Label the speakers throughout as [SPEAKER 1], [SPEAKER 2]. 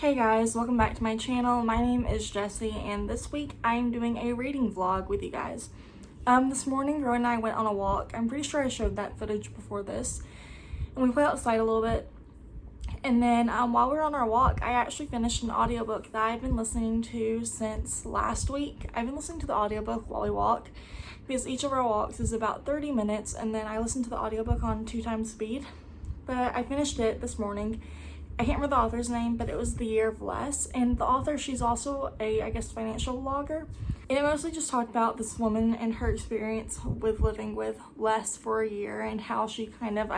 [SPEAKER 1] Hey guys, welcome back to my channel. My name is Jessie and this week I'm doing a reading vlog with you guys. This morning Rowan and I went on a walk. I'm pretty sure I showed that footage before this. And we played outside a little bit. And then while we were on our walk, I actually finished an audiobook that I've been listening to since last week. I've been listening to the audiobook while we walk because each of our walks is about 30 minutes and then I listen to the audiobook on 2x speed. But I finished it this morning. I can't remember the author's name, but it was The Year of Less. And the author, she's also a, financial blogger. And it mostly just talked about this woman and her experience with living with less for a year and how she kind of,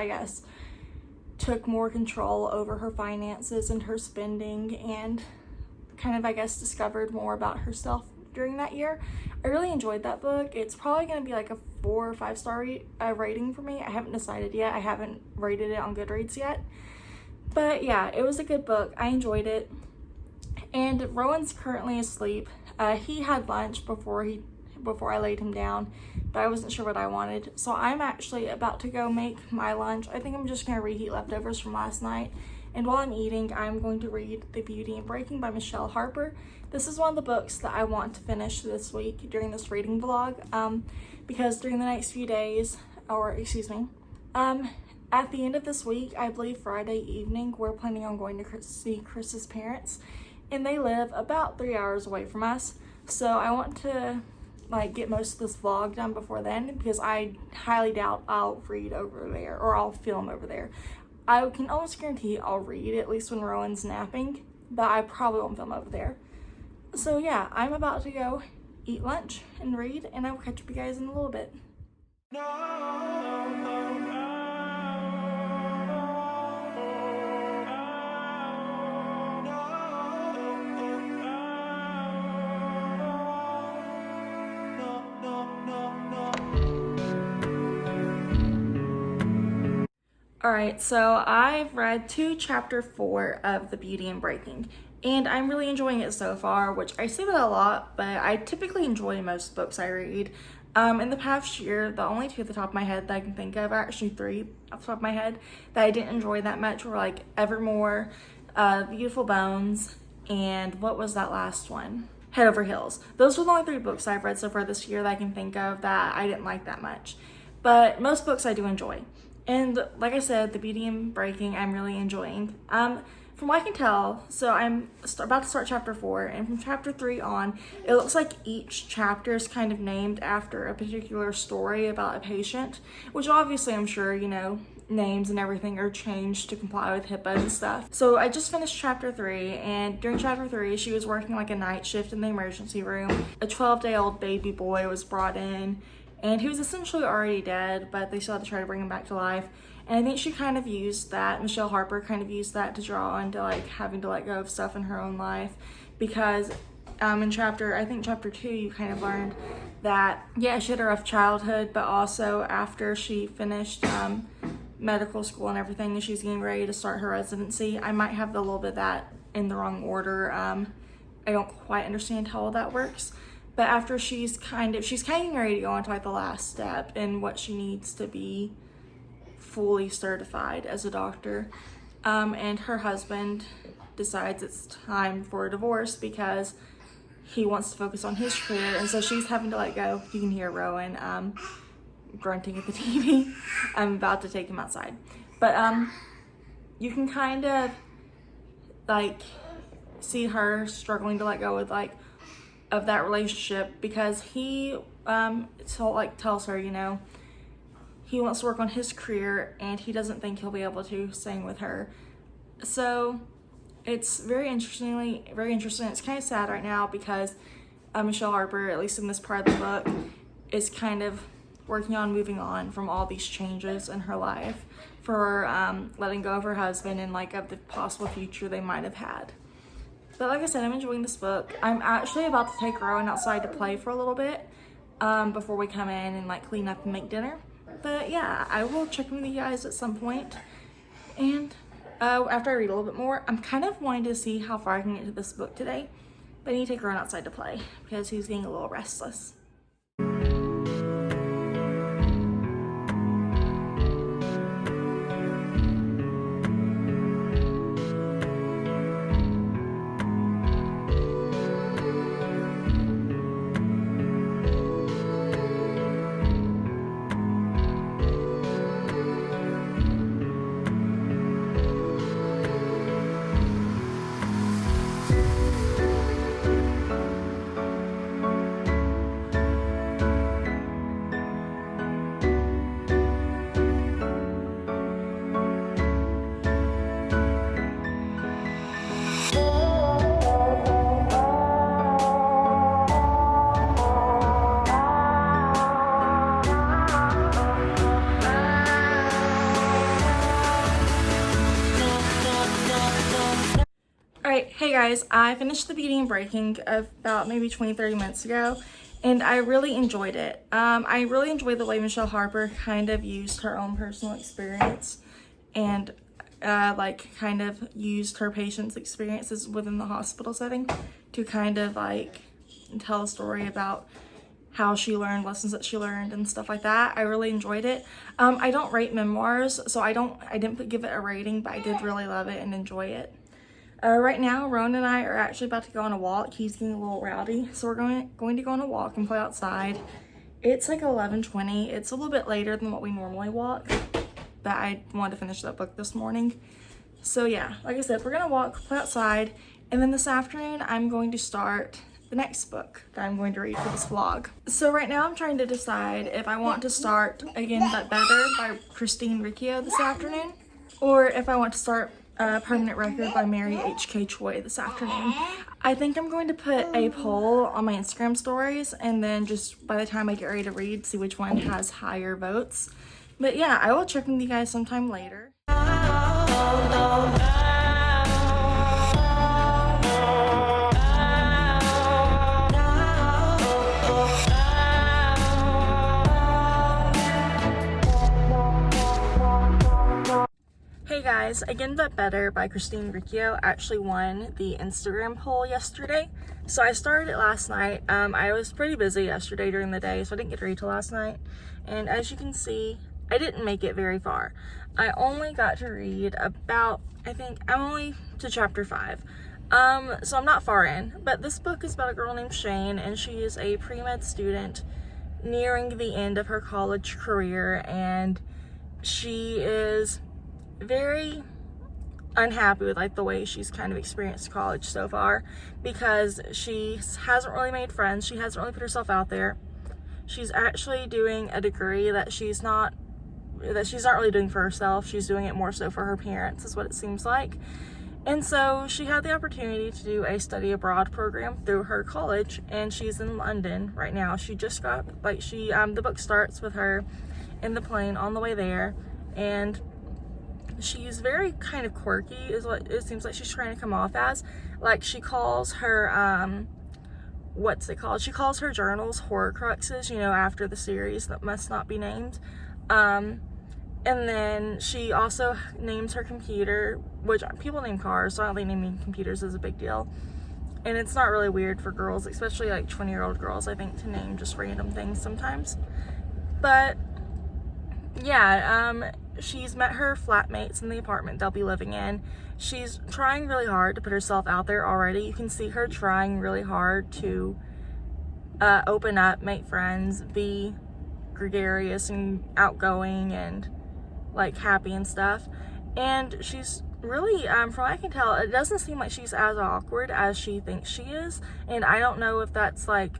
[SPEAKER 1] took more control over her finances and her spending and kind of, discovered more about herself during that year. I really enjoyed that book. It's probably going to be like a 4 or 5 star rating for me. I haven't decided yet. I haven't rated it on Goodreads yet. But yeah, it was a good book. I enjoyed it. And Rowan's currently asleep. He had lunch before I laid him down, but I wasn't sure what I wanted. So I'm actually about to go make my lunch. I think I'm just going to reheat leftovers from last night. And while I'm eating, I'm going to read The Beauty and Breaking by Michelle Harper. This is one of the books that I want to finish this week during this reading vlog, because during the next few days, at the end of this week, I believe Friday evening, we're planning on going to see Chris's parents, and they live about 3 hours away from us. So I want to get most of this vlog done before then because I highly doubt I'll read over there or I'll film over there. I can almost guarantee I'll read at least when Rowan's napping, but I probably won't film over there. So yeah, I'm about to go eat lunch and read, and I will catch up with you guys in a little bit. Alright, so I've read chapter 4 of The Beauty and Breaking, and I'm really enjoying it so far, which I say that a lot, but I typically enjoy most books I read. In the past year, the only 2 at the top of my head that I can think of, actually 3 off the top of my head, that I didn't enjoy that much were Evermore, Beautiful Bones, and what was that last one? Head Over Heels. Those were the only 3 books I've read so far this year that I can think of that I didn't like that much. But most books I do enjoy. And like I said, The Beauty and Breaking, I'm really enjoying. From what I can tell, so I'm about to start chapter 4, and from chapter 3 on, it looks like each chapter is kind of named after a particular story about a patient, which obviously I'm sure, names and everything are changed to comply with HIPAA and stuff. So I just finished chapter 3, and during chapter 3, she was working a night shift in the emergency room. A 12-day-old baby boy was brought in, and he was essentially already dead, but they still had to try to bring him back to life. And I think she kind of used that, Michelle Harper kind of used that to draw into having to let go of stuff in her own life. Because in chapter 2, you kind of learned that, yeah, she had a rough childhood, but also after she finished medical school and everything, and she's getting ready to start her residency. I might have a little bit of that in the wrong order. I don't quite understand how all that works. But after she's kind of getting ready to go on to the last step in what she needs to be fully certified as a doctor, and her husband decides it's time for a divorce because he wants to focus on his career, and so she's having to let go. You can hear Rowan grunting at the TV. I'm about to take him outside, but you can kind of see her struggling to let go with of that relationship because he tells her, he wants to work on his career and he doesn't think he'll be able to sing with her. So it's very interesting. It's kind of sad right now because Michelle Harper, at least in this part of the book, is kind of working on moving on from all these changes in her life for letting go of her husband and of the possible future they might have had. But like I said, I'm enjoying this book. I'm actually about to take Rowan outside to play for a little bit before we come in and clean up and make dinner. But yeah, I will check in with you guys at some point. And after I read a little bit more, I'm kind of wanting to see how far I can get to this book today. But I need to take Rowan outside to play because he's getting a little restless. Alright, hey guys, I finished the Beauty and Breaking about maybe 20-30 minutes ago, and I really enjoyed it. I really enjoyed the way Michelle Harper kind of used her own personal experience and like kind of used her patients' experiences within the hospital setting to kind of like tell a story about how she learned lessons that she learned and stuff like that. I really enjoyed it. I don't rate memoirs, so I didn't give it a rating, but I did really love it and enjoy it. Right now, Rowan and I are actually about to go on a walk. He's getting a little rowdy, so we're going to go on a walk and play outside. It's like 11:20. It's a little bit later than what we normally walk, but I wanted to finish that book this morning. So yeah, like I said, we're gonna walk, play outside, and then this afternoon I'm going to start the next book that I'm going to read for this vlog. So right now I'm trying to decide if I want to start Again But Better by Christine Riccio this afternoon, or if I want to start Permanent Record by Mary H.K. Choi this afternoon. I think I'm going to put a poll on my Instagram stories, and then just by the time I get ready to read, see which one has higher votes. But yeah, I will check with you guys sometime later. Hey guys, Again But Better by Christine Riccio actually won the Instagram poll yesterday. So I started it last night. I was pretty busy yesterday during the day, so I didn't get to read till last night. And as you can see, I didn't make it very far. I only got to read about, I'm only to chapter 5. So I'm not far in. But this book is about a girl named Shane, and she is a pre-med student nearing the end of her college career, and she is very unhappy with like the way she's kind of experienced college so far, because she hasn't really made friends. She hasn't really put herself out there. She's actually doing a degree that she's not really doing for herself. She's doing it more so for her parents, is what it seems like. And so she had the opportunity to do a study abroad program through her college, and she's in London right now. She just got the book starts with her in the plane on the way there, and she's very kind of quirky is what it seems like she's trying to come off as. Like, she calls her she calls her journals horcruxes, after the series that must not be named. And then she also names her computer, which people name cars, so I don't think naming computers is a big deal. And it's not really weird for girls, especially like 20-year-old girls, I think, to name just random things sometimes. But yeah, she's met her flatmates in the apartment they'll be living in. She's trying really hard to put herself out there already. You can see her trying really hard to open up, make friends, be gregarious and outgoing and like happy and stuff. And she's really, from what I can tell, it doesn't seem like she's as awkward as she thinks she is. And I don't know if that's like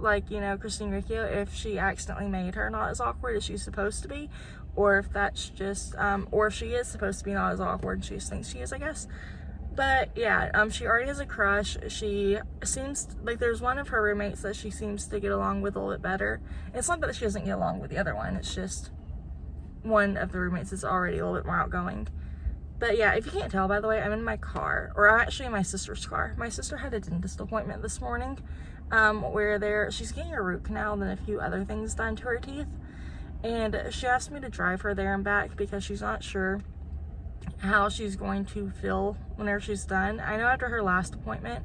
[SPEAKER 1] Christine Riccio, if she accidentally made her not as awkward as she's supposed to be, or if that's just, or if she is supposed to be not as awkward and she just thinks she is, I guess. But yeah, she already has a crush. She seems like there's one of her roommates that she seems to get along with a little bit better. It's not that she doesn't get along with the other one, it's just one of the roommates is already a little bit more outgoing. But yeah, if you can't tell, by the way, I'm in my car, or I'm actually in my sister's car. My sister had a dentist appointment this morning, where she's getting a root canal and a few other things done to her teeth. And she asked me to drive her there and back because she's not sure how she's going to feel whenever she's done. I know after her last appointment,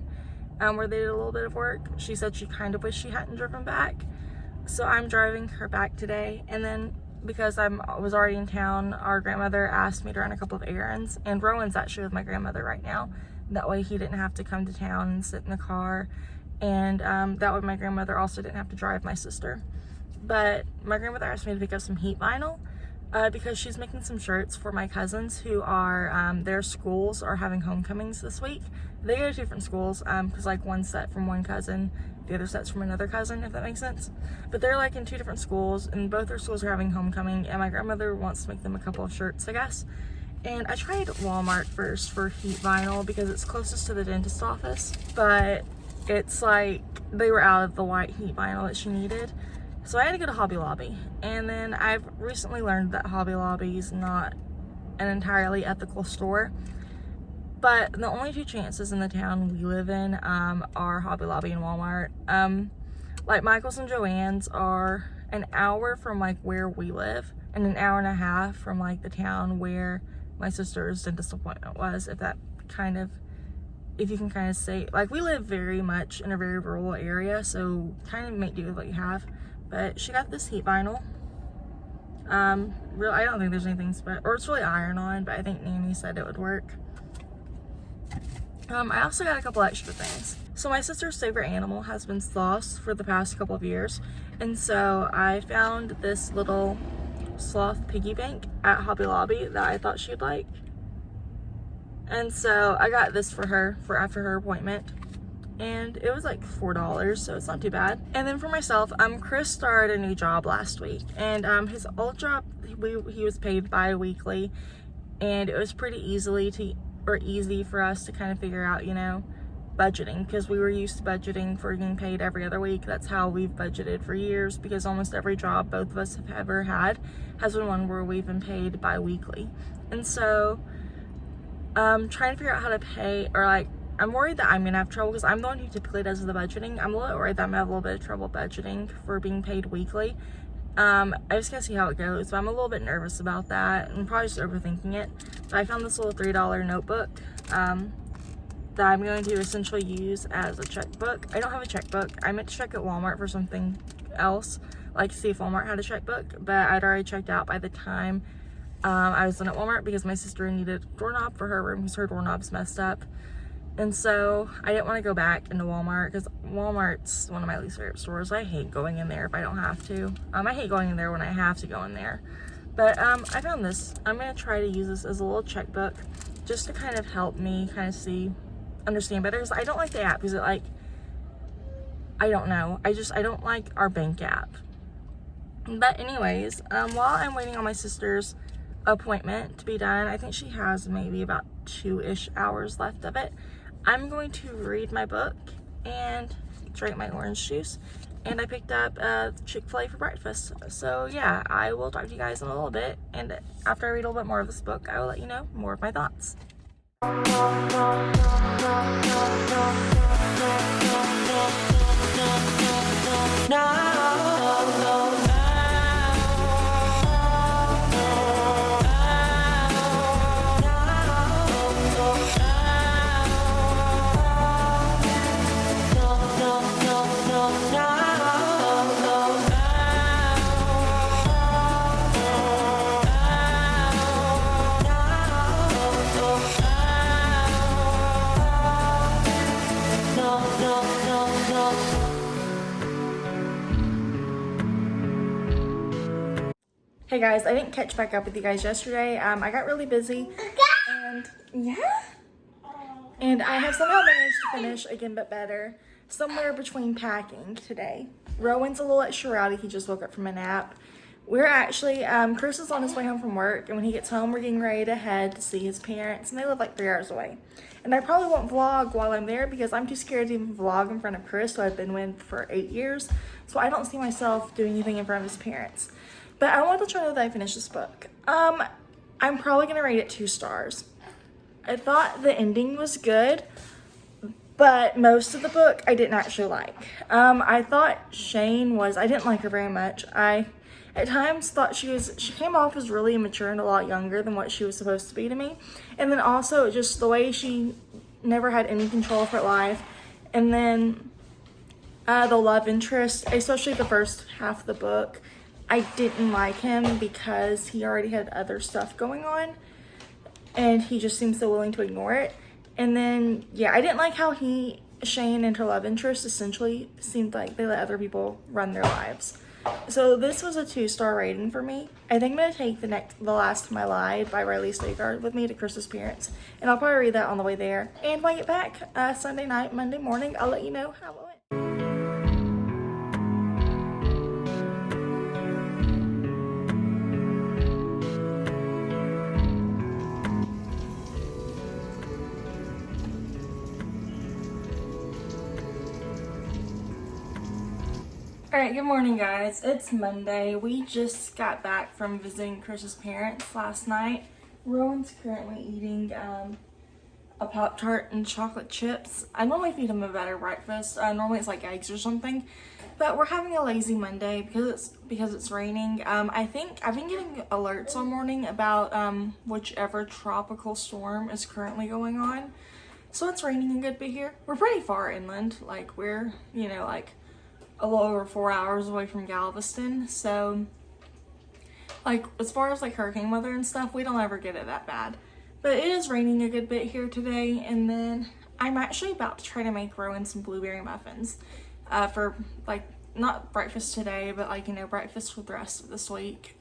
[SPEAKER 1] where they did a little bit of work, she said she kind of wished she hadn't driven back. So I'm driving her back today, and then because I was already in town, our grandmother asked me to run a couple of errands, and Rowan's actually with my grandmother right now. That way he didn't have to come to town and sit in the car, and that way my grandmother also didn't have to drive my sister. But my grandmother asked me to pick up some heat vinyl because she's making some shirts for my cousins who are, their schools are having homecomings this week. They go to different schools because like one set from one cousin, the other set's from another cousin, if that makes sense. But they're like in two different schools, and both their schools are having homecoming, and my grandmother wants to make them a couple of shirts, I guess. And I tried Walmart first for heat vinyl because it's closest to the dentist's office, but it's like they were out of the white heat vinyl that she needed. So I had to go to Hobby Lobby, and then I've recently learned that Hobby Lobby is not an entirely ethical store. But the only two chances in the town we live in are Hobby Lobby and Walmart. Like Michael's and Joann's are an hour from like where we live and an hour and a half from like the town where my sister's dentist appointment was, if you can kind of say, like, we live very much in a very rural area, so kind of make do with what you have. But she got this heat vinyl. Real, I don't think there's anything or it's really iron on, but I think Nanny said it would work. I also got a couple extra things. So my sister's favorite animal has been sloths for the past couple of years, and so I found this little sloth piggy bank at Hobby Lobby that I thought she'd like. And so I got this for her for after her appointment, and it was like $4, so it's not too bad. And then for myself, Chris started a new job last week, and his old job, he was paid bi-weekly, and it was pretty easy for us to kind of figure out, you know, budgeting, because we were used to budgeting for getting paid every other week. That's how we've budgeted for years, because almost every job both of us have ever had has been one where we've been paid bi-weekly. And so trying to figure out how to pay, or like, I'm worried that I'm gonna have trouble because I'm the one who typically does the budgeting. I'm a little worried that I'm gonna have a little bit of trouble budgeting for being paid weekly. I just gotta see how it goes, but I'm a little bit nervous about that and probably just overthinking it. So I found this little $3 notebook that I'm going to essentially use as a checkbook. I don't have a checkbook. I meant to check at Walmart for something else, like see if Walmart had a checkbook, but I'd already checked out by the time I was done at Walmart, because my sister needed a doorknob for her room because her doorknob's messed up. And so I didn't want to go back into Walmart, because Walmart's one of my least favorite stores. I hate going in there if I don't have to. I hate going in there when I have to go in there. But I found this. I'm going to try to use this as a little checkbook just to kind of help me kind of understand better. Because I don't like the app, because I don't know. I don't like our bank app. But anyways, while I'm waiting on my sister's appointment to be done, I think she has maybe about 2-ish hours left of it, I'm going to read my book and drink my orange juice. And I picked up Chick-fil-A for breakfast. So yeah, I will talk to you guys in a little bit, and after I read a little bit more of this book, I will let you know more of my thoughts. Hey guys, I didn't catch back up with you guys yesterday. I got really busy, and I have somehow managed to finish again, but better, somewhere between packing today. Rowan's a little extra rowdy. He just woke up from a nap. We're actually, Chris is on his way home from work, and when he gets home, we're getting ready to head to see his parents, and they live like 3 hours away. And I probably won't vlog while I'm there because I'm too scared to even vlog in front of Chris, who I've been with for 8 years. So I don't see myself doing anything in front of his parents. But I want to let you know that I finished this book. I'm probably going to rate it 2 stars. I thought the ending was good, but most of the book I didn't actually like. I thought Shane I didn't like her very much. I at times thought she came off as really immature and a lot younger than what she was supposed to be to me. And then also just the way she never had any control of her life. And then the love interest, especially the first half of the book, I didn't like him because he already had other stuff going on, and he just seemed so willing to ignore it. And then, yeah, I didn't like how Shane and her love interest essentially seemed like they let other people run their lives. So this was a 2-star rating for me. I think I'm going to take The Last Time I Lied by Riley Stegard with me to Chris's parents, and I'll probably read that on the way there. And when I get back Sunday night, Monday morning, I'll let you know how it went. Alright, good morning guys. It's Monday. We just got back from visiting Chris's parents last night. Rowan's currently eating a a Pop-Tart and chocolate chips. I normally feed him a better breakfast. Normally it's like eggs or something. But we're having a lazy Monday because it's raining. I think I've been getting alerts all morning about whichever tropical storm is currently going on. So it's raining a good bit here. We're pretty far inland. Like we're, like a little over 4 hours away from Galveston. So like as far as like hurricane weather and stuff, we don't ever get it that bad. But it is raining a good bit here today. And then I'm actually about to try to make Rowan some blueberry muffins. For like not breakfast today, but like breakfast for the rest of this week.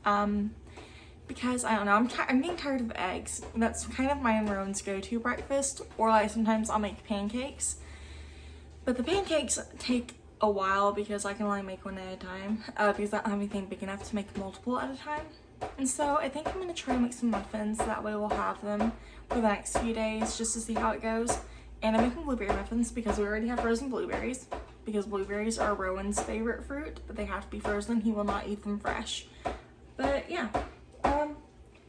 [SPEAKER 1] Because I don't know, I'm getting tired of eggs. That's kind of my and Rowan's go-to breakfast. Or like sometimes I'll make pancakes, but the pancakes take a while because I can only make one at a time. Because I don't have anything big enough to make multiple at a time. And so I think I'm gonna try to make some muffins. That way we'll have them for the next few days just to see how it goes. And I'm making blueberry muffins because we already have frozen blueberries. Because blueberries are Rowan's favorite fruit, but they have to be frozen. He will not eat them fresh. But yeah, I'm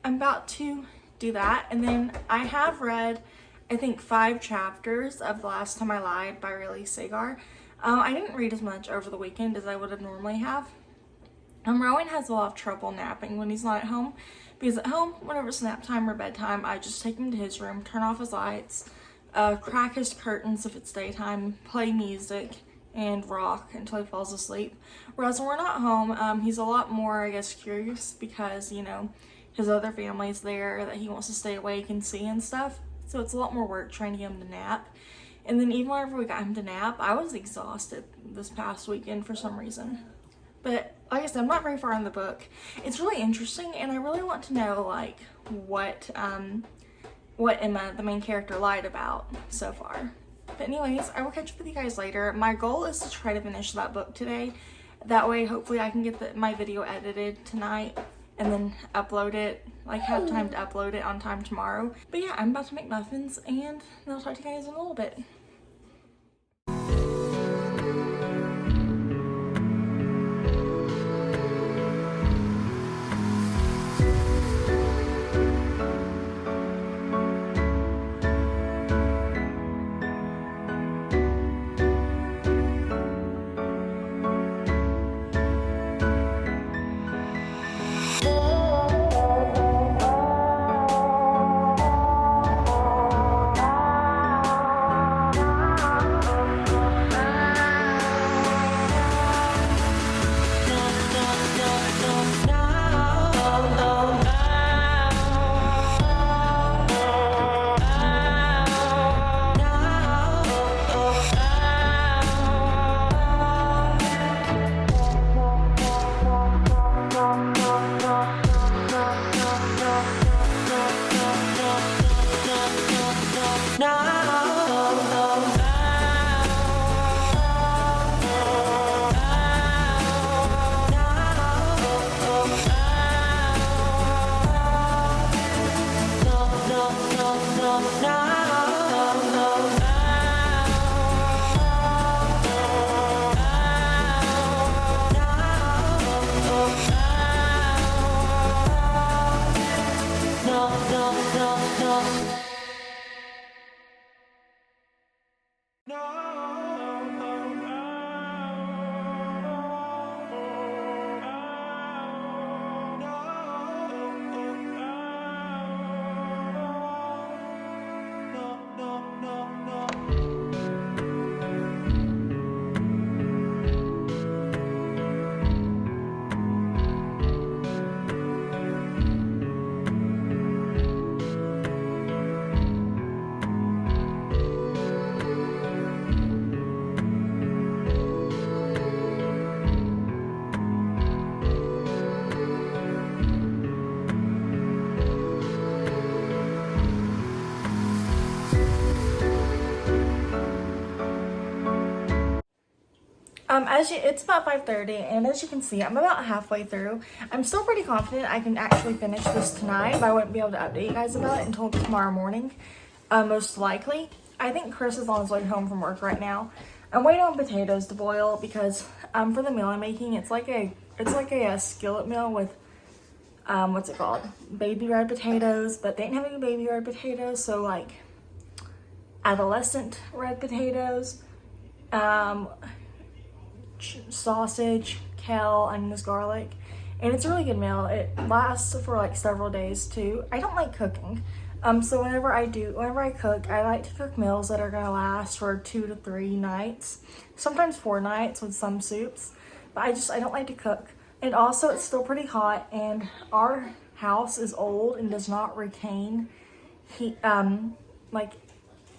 [SPEAKER 1] about to do that. And then I have read, I think, 5 chapters of The Last Time I Lied by Riley Sagar. I didn't read as much over the weekend as I would have normally have. Rowan has a lot of trouble napping when he's not at home. Because at home, whenever it's nap time or bedtime, I just take him to his room, turn off his lights, crack his curtains if it's daytime, play music, and rock until he falls asleep. Whereas when we're not home, he's a lot more, I guess, curious because, his other family's there that he wants to stay awake and see and stuff. So it's a lot more work trying to get him to nap. And then even whenever we got him to nap, I was exhausted this past weekend for some reason. But like I said, I'm not very far in the book. It's really interesting, and I really want to know, like, what Emma, the main character, lied about so far. But anyways, I will catch up with you guys later. My goal is to try to finish that book today. That way, hopefully, I can get my video edited tonight and then upload it, like have time to upload it on time tomorrow. But yeah, I'm about to make muffins, and I'll talk to you guys in a little bit. It's about 5:30, and as you can see, I'm about halfway through. I'm still pretty confident I can actually finish this tonight, but I wouldn't be able to update you guys about it until tomorrow morning, most likely. I think Chris is on his way home from work right now. I'm waiting on potatoes to boil because for the meal I'm making, it's like a skillet meal with what's it called? Baby red potatoes, but they didn't have any baby red potatoes, so like adolescent red potatoes, sausage, kale, onions, garlic, and it's a really good meal. It lasts for like several days too. I don't like cooking, so whenever I cook, I like to cook meals that are gonna last for 2 to 3 nights, sometimes 4 nights with some soups, but I don't like to cook. And also, it's still pretty hot, and our house is old and does not retain heat, like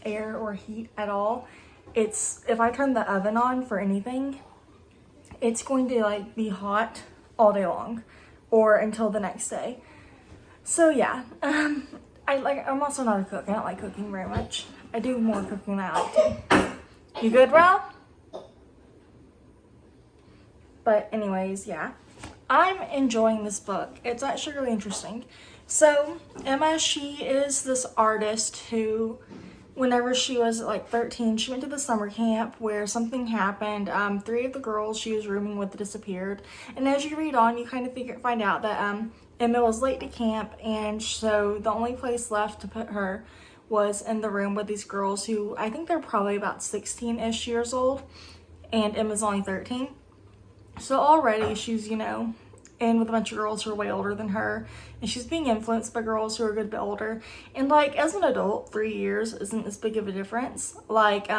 [SPEAKER 1] air or heat at all. If I turn the oven on for anything, it's going to like be hot all day long or until the next day. So yeah, I'm also not a cook. I don't like cooking very much. I do more cooking than I like to. You good, Ralph? But anyways, yeah. I'm enjoying this book. It's actually really interesting. So Emma, she is this artist who, whenever she was like 13, she went to the summer camp where something happened. 3 of the girls she was rooming with disappeared. And as you read on, you kind of find out that Emma was late to camp, and so the only place left to put her was in the room with these girls who I think they're probably about 16-ish years old, and Emma's only 13. So already she's, in with a bunch of girls who are way older than her, and she's being influenced by girls who are a good bit older. And like, as an adult, 3 years isn't as big of a difference. Like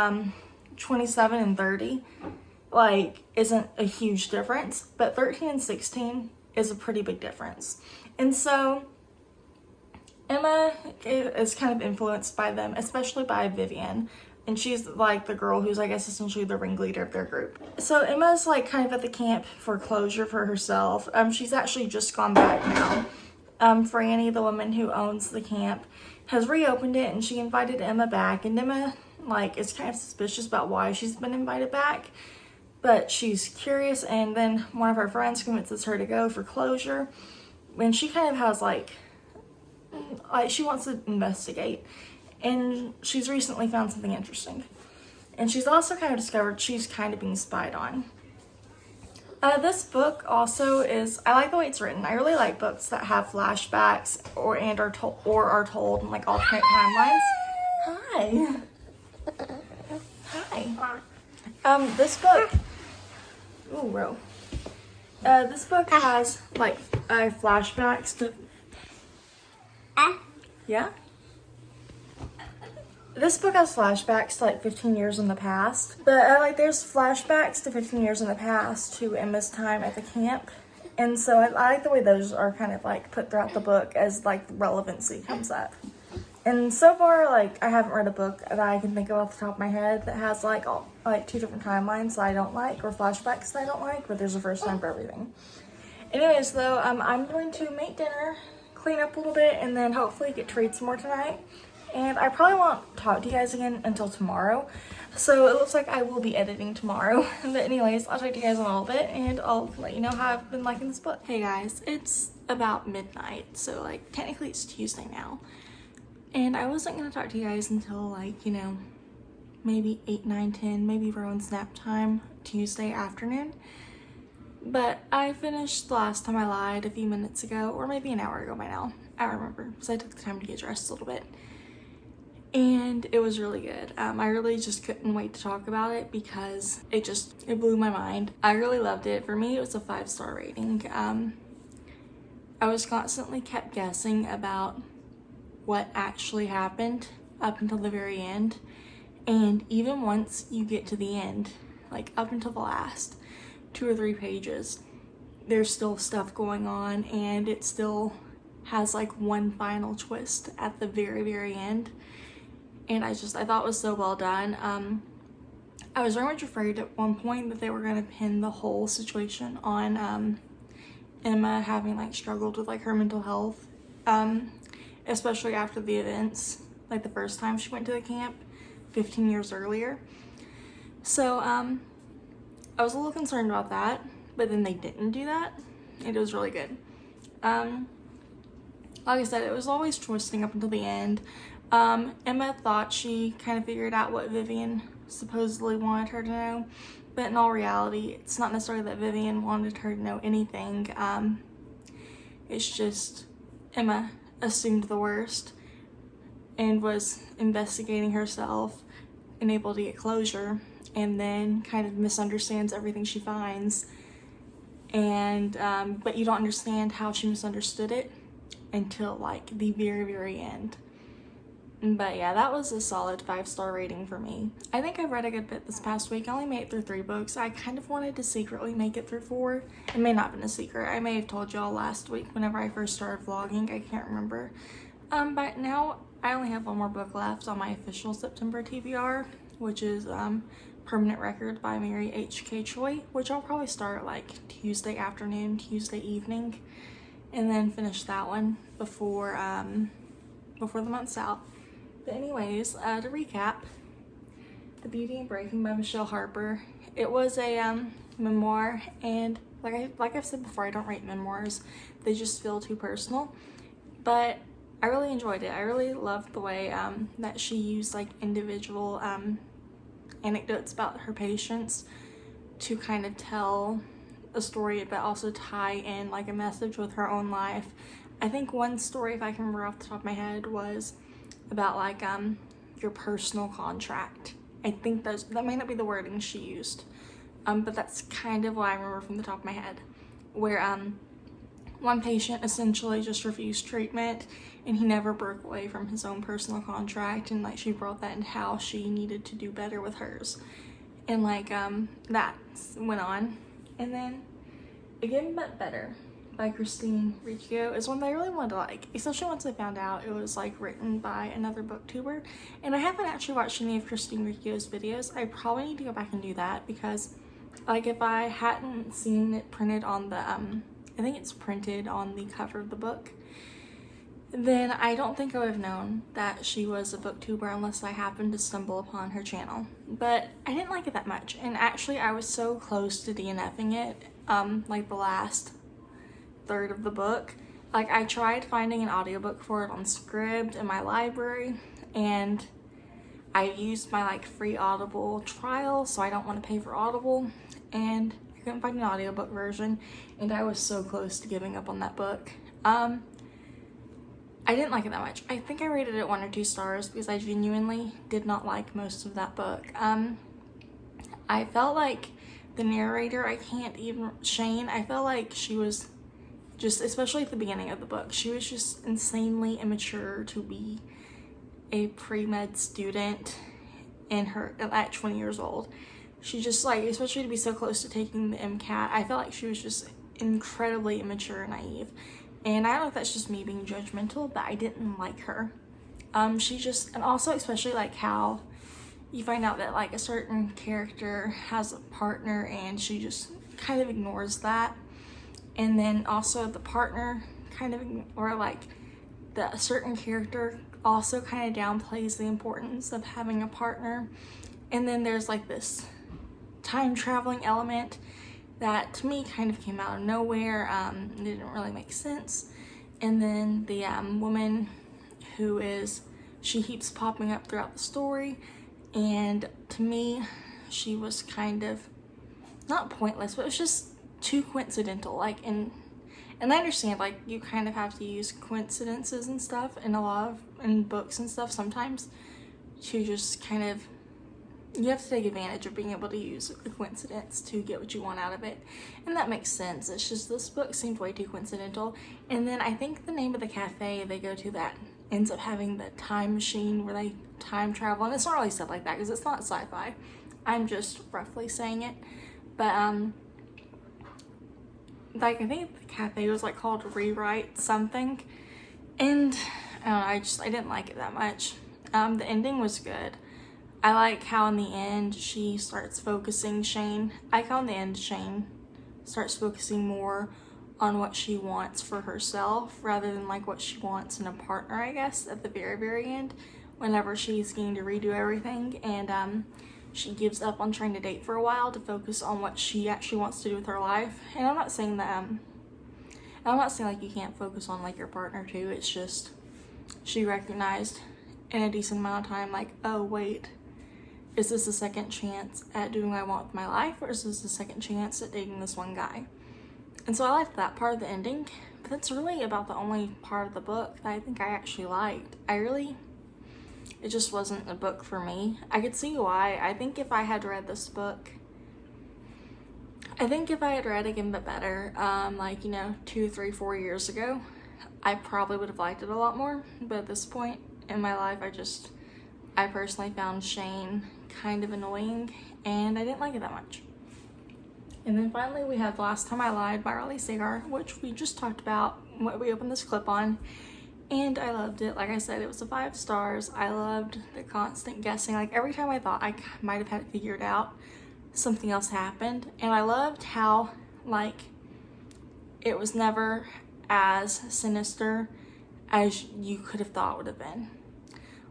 [SPEAKER 1] 27 and 30 like isn't a huge difference, but 13 and 16 is a pretty big difference. And so Emma is kind of influenced by them, especially by Vivian. And she's like the girl who's, I guess, essentially the ringleader of their group. So Emma's like kind of at the camp for closure for herself. She's actually just gone back now. Franny, the woman who owns the camp, has reopened it, and she invited Emma back. And Emma like is kind of suspicious about why she's been invited back, but she's curious. And then one of her friends convinces her to go for closure, and she kind of has like she wants to investigate. And she's recently found something interesting. And she's also kind of discovered she's kind of being spied on. This book also is, I like the way it's written. I really like books that have flashbacks are told in like alternate timelines. Hi. Hi. This book, this book has like flashbacks to, yeah? This book has flashbacks to like 15 years in the past, but there's flashbacks to 15 years in the past to Emma's time at the camp, and so I like the way those are kind of like put throughout the book as like relevancy comes up. And so far, like, I haven't read a book that I can think of off the top of my head that has like 2 different timelines that I don't like, or flashbacks that I don't like, but there's a first time for everything. Anyways, though, I'm going to make dinner, clean up a little bit, and then hopefully get to read some more tonight. And I probably won't talk to you guys again until tomorrow. So it looks like I will be editing tomorrow. But anyways, I'll talk to you guys in a little bit, and I'll let you know how I've been liking this book. Hey guys, it's about midnight. So like technically it's Tuesday now. And I wasn't going to talk to you guys until like, maybe 8, 9, 10, maybe around snap time Tuesday afternoon. But I finished the last time I lied a few minutes ago, or maybe an hour ago by now. I don't remember, because I took the time to get dressed a little bit. And it was really good. I really just couldn't wait to talk about it because it blew my mind. I really loved it. For me, it was a 5-star rating. I was constantly kept guessing about what actually happened up until the very end. And even once you get to the end, like up until the last 2 or 3 pages, there's still stuff going on, and it still has like one final twist at the very, very end. And I thought it was so well done. I was very much afraid at one point that they were gonna pin the whole situation on Emma having like struggled with like her mental health, especially after the events, like the first time she went to the camp 15 years earlier. So I was a little concerned about that, but then they didn't do that. It was really good. Like I said, it was always twisting up until the end. Emma thought she kind of figured out what Vivian supposedly wanted her to know, but in all reality, it's not necessarily that Vivian wanted her to know anything. It's just Emma assumed the worst, and was investigating herself and able to get closure, and then kind of misunderstands everything she finds, and but you don't understand how she misunderstood it until like the very end. But yeah, that was a solid 5-star rating for me. I think I've read a good bit this past week. I only made it through 3 books. I kind of wanted to secretly make it through 4. It may not have been a secret. I may have told y'all last week whenever I first started vlogging. I can't remember. But now I only have 1 more book left on my official September TBR, which is Permanent Record by Mary H.K. Choi, which I'll probably start like Tuesday afternoon, Tuesday evening, and then finish that one before the month's out. But anyways, to recap, The Beauty and Breaking by Michelle Harper. It was a memoir, and like I've said before, I don't write memoirs. They just feel too personal. But I really enjoyed it. I really loved the way that she used like individual anecdotes about her patients to kind of tell a story, but also tie in like a message with her own life. I think one story, if I can remember off the top of my head, was about like your personal contract. I think that may not be the wording she used, but that's kind of what I remember from the top of my head, where one patient essentially just refused treatment and he never broke away from his own personal contract, and like she brought that into how she needed to do better with hers, and like that went on. And then Again But Better by Christine Riccio is one that I really wanted to like, especially once I found out it was like written by another booktuber. And I haven't actually watched any of Christine Riccio's videos. I probably need to go back and do that, because like if I hadn't seen it printed on the I think it's printed on the cover of the book, then I don't think I would have known that she was a booktuber unless I happened to stumble upon her channel. But I didn't like it that much, and actually I was so close to DNFing it like the last third of the book. Like I tried finding an audiobook for it on Scribd in my library, and I used my like free Audible trial, so I don't want to pay for Audible, and I couldn't find an audiobook version, and I was so close to giving up on that book. I didn't like it that much. I think I rated it 1 or 2 stars because I genuinely did not like most of that book. I felt like the narrator, Shane, I felt like she was just, especially at the beginning of the book, she was just insanely immature to be a pre-med student at 20 years old. She just like, especially to be so close to taking the MCAT, I felt like she was just incredibly immature and naive. And I don't know if that's just me being judgmental, but I didn't like her. And also especially like how you find out that like a certain character has a partner and she just kind of ignores that. And then also the partner a certain character also kind of downplays the importance of having a partner. And then there's like this time traveling element that to me kind of came out of nowhere. It didn't really make sense. And then the woman she keeps popping up throughout the story, and to me she was kind of not pointless, but it was just too coincidental. Like and I understand like you kind of have to use coincidences and stuff in books and stuff sometimes to just kind of, you have to take advantage of being able to use a coincidence to get what you want out of it. And that makes sense. It's just this book seemed way too coincidental. And then I think the name of the cafe they go to that ends up having the time machine where they time travel. And it's not really said like that because it's not sci-fi. I'm just roughly saying it. But like I think the cafe was like called Rewrite Something. And I didn't like it that much. The ending was good. I like how in the end Shane starts focusing more on what she wants for herself rather than like what she wants in a partner, I guess, at the very end, whenever she's getting to redo everything, and she gives up on trying to date for a while to focus on what she actually wants to do with her life. And I'm not saying like you can't focus on like your partner too. It's just she recognized in a decent amount of time like, oh wait, is this a second chance at doing what I want with my life, or is this a second chance at dating this one guy? And so I liked that part of the ending, but that's really about the only part of the book that I think I actually liked. I really it just wasn't a book for me. I could see why. I think if I had read this book, I think if I had read Again But Better, like, you know, 2, 3, 4 years ago, I probably would have liked it a lot more. But at this point in my life, I personally found Shane kind of annoying, and I didn't like it that much. And then finally we have Last Time I Lied by Riley Sagar, which we just talked about, what we opened this clip on, and I loved it. Like I said, it was a 5 stars. I loved the constant guessing. Like, every time I thought I might have had it figured out, something else happened. And I loved how, like, it was never as sinister as you could have thought it would have been.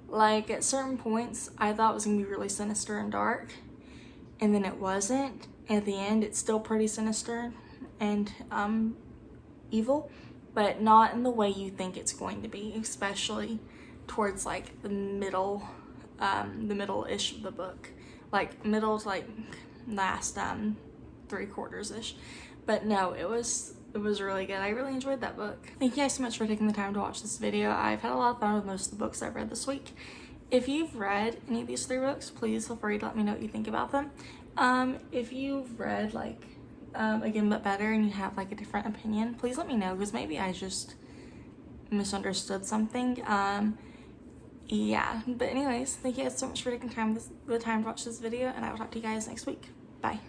[SPEAKER 1] Like, at certain points, I thought it was gonna be really sinister and dark, and then it wasn't. And at the end, it's still pretty sinister and evil, but not in the way you think it's going to be, especially towards like the middle-ish of the book, like middle to like last 3/4-ish. But no, it was really good. I really enjoyed that book. Thank you guys so much for taking the time to watch this video. I've had a lot of fun with most of the books I've read this week. If you've read any of these 3 books, please feel free to let me know what you think about them. If you've read like Again But Better and you have like a different opinion, please let me know, because maybe I just misunderstood something. Yeah, but anyways, thank you guys so much for taking the time to watch this video, and I will talk to you guys next week. Bye.